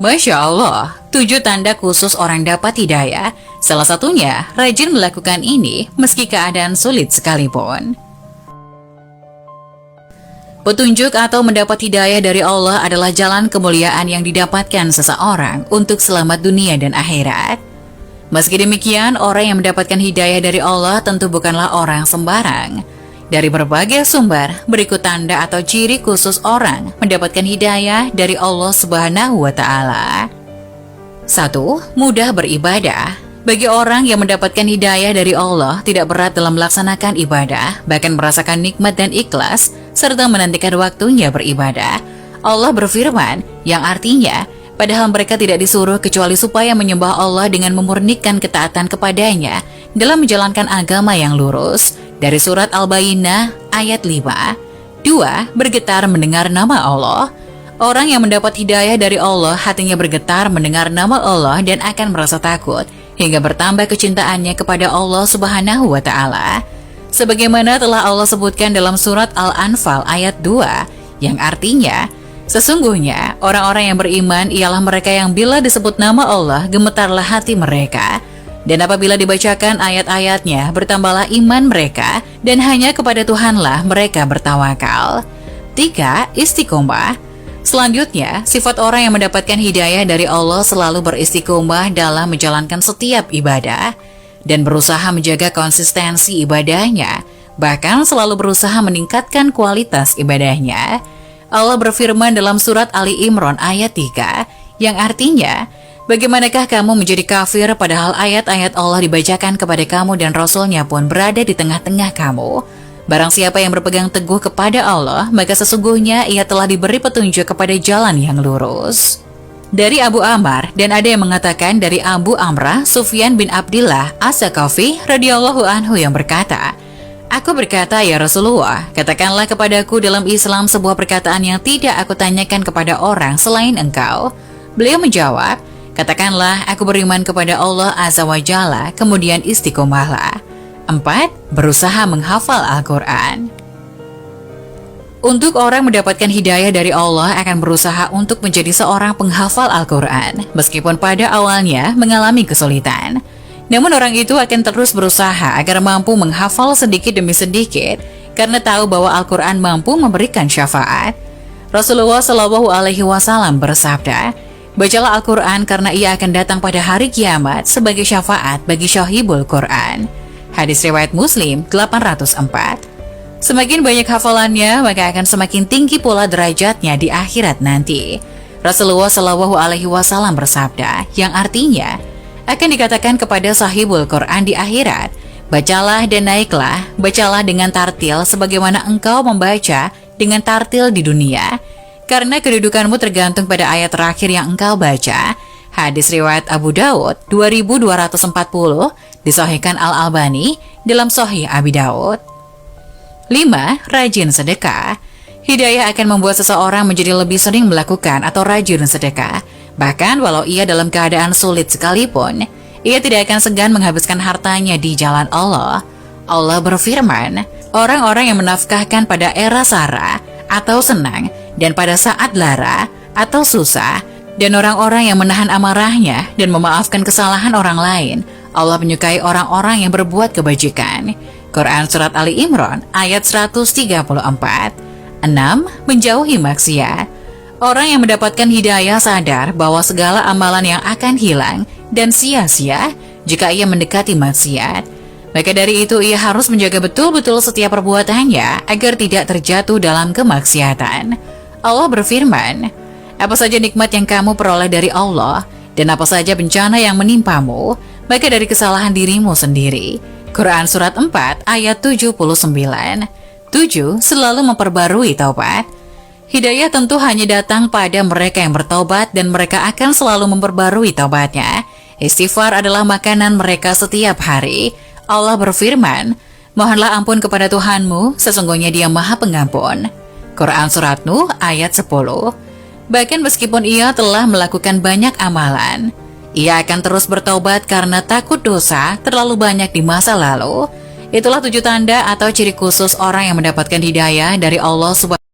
Masya Allah, 7 tanda khusus orang dapat hidayah. Salah satunya, rajin melakukan ini meski keadaan sulit sekalipun. Petunjuk atau mendapat hidayah dari Allah adalah jalan kemuliaan yang didapatkan seseorang untuk selamat dunia dan akhirat. Meski demikian, orang yang mendapatkan hidayah dari Allah tentu bukanlah orang sembarang. Dari berbagai sumber, berikut tanda atau ciri khusus orang mendapatkan hidayah dari Allah Subhanahu wa Ta'ala. 1. Mudah beribadah. Bagi orang yang mendapatkan hidayah dari Allah, tidak berat dalam melaksanakan ibadah, bahkan merasakan nikmat dan ikhlas, serta menantikan waktunya beribadah. Allah berfirman, yang artinya, padahal mereka tidak disuruh kecuali supaya menyembah Allah dengan memurnikan ketaatan kepadanya dalam menjalankan agama yang lurus. Dari surat Al-Bayyinah ayat 5. 2. Bergetar mendengar nama Allah. Orang yang mendapat hidayah dari Allah, hatinya bergetar mendengar nama Allah dan akan merasa takut, hingga bertambah kecintaannya kepada Allah Subhanahu wa Ta'ala. Sebagaimana telah Allah sebutkan dalam surat Al-Anfal ayat 2, yang artinya, sesungguhnya orang-orang yang beriman ialah mereka yang bila disebut nama Allah, gemetarlah hati mereka. Dan apabila dibacakan ayat-ayatnya, bertambahlah iman mereka, dan hanya kepada Tuhanlah mereka bertawakal. 3. Istiqomah. Selanjutnya, sifat orang yang mendapatkan hidayah dari Allah selalu beristiqomah dalam menjalankan setiap ibadah, dan berusaha menjaga konsistensi ibadahnya, bahkan selalu berusaha meningkatkan kualitas ibadahnya. Allah berfirman dalam surat Ali Imran ayat 3, yang artinya, bagaimanakah kamu menjadi kafir padahal ayat-ayat Allah dibacakan kepada kamu dan Rasul-Nya pun berada di tengah-tengah kamu? Barang siapa yang berpegang teguh kepada Allah, maka sesungguhnya ia telah diberi petunjuk kepada jalan yang lurus. Dari Abu Ammar, dan ada yang mengatakan dari Abu Amrah, Sufyan bin Abdillah As-Saqafi radhiyallahu anhu yang berkata, Aku berkata, ya Rasulullah, katakanlah kepadaku dalam Islam sebuah perkataan yang tidak aku tanyakan kepada orang selain engkau. Beliau menjawab, katakanlah, aku beriman kepada Allah Azza wa Jalla, kemudian istiqomahlah. 4. Berusaha menghafal Al-Quran. Untuk orang mendapatkan hidayah dari Allah akan berusaha untuk menjadi seorang penghafal Al-Quran, meskipun pada awalnya mengalami kesulitan. Namun orang itu akan terus berusaha agar mampu menghafal sedikit demi sedikit, karena tahu bahwa Al-Quran mampu memberikan syafaat. Rasulullah SAW bersabda, bacalah Al-Quran karena ia akan datang pada hari kiamat sebagai syafaat bagi syahibul Quran. Hadis riwayat Muslim 804. Semakin banyak hafalannya, maka akan semakin tinggi pula derajatnya di akhirat nanti. Rasulullah SAW bersabda, yang artinya akan dikatakan kepada sahibul Quran di akhirat, bacalah dan naiklah, bacalah dengan tartil sebagaimana engkau membaca dengan tartil di dunia, karena kedudukanmu tergantung pada ayat terakhir yang engkau baca. Hadis riwayat Abu Dawud 2240, disahihkan Al-Albani dalam Sahih Abi Dawud. 5. Rajin sedekah. Hidayah akan membuat seseorang menjadi lebih sering melakukan atau rajin sedekah. Bahkan walau ia dalam keadaan sulit sekalipun, ia tidak akan segan menghabiskan hartanya di jalan Allah. Allah berfirman, orang-orang yang menafkahkan pada era sara atau senang, dan pada saat lara atau susah, dan orang-orang yang menahan amarahnya dan memaafkan kesalahan orang lain, Allah menyukai orang-orang yang berbuat kebajikan. Quran Surat Ali Imran ayat 134. 6. Menjauhi maksiat. Orang yang mendapatkan hidayah sadar bahwa segala amalan yang akan hilang dan sia-sia jika ia mendekati maksiat. Maka dari itu ia harus menjaga betul-betul setiap perbuatannya agar tidak terjatuh dalam kemaksiatan. Allah berfirman, apa saja nikmat yang kamu peroleh dari Allah, dan apa saja bencana yang menimpamu, maka dari kesalahan dirimu sendiri. Quran Surat 4 ayat 79. 7. Selalu memperbarui taubat. Hidayah tentu hanya datang pada mereka yang bertaubat, dan mereka akan selalu memperbarui taubatnya. Istighfar adalah makanan mereka setiap hari. Allah berfirman, mohonlah ampun kepada Tuhanmu, sesungguhnya Dia Maha Pengampun. Quran Surat Nuh ayat 10. Bahkan meskipun ia telah melakukan banyak amalan, ia akan terus bertaubat karena takut dosa terlalu banyak di masa lalu. Itulah 7 tanda atau ciri khusus orang yang mendapatkan hidayah dari Allah Subhanahu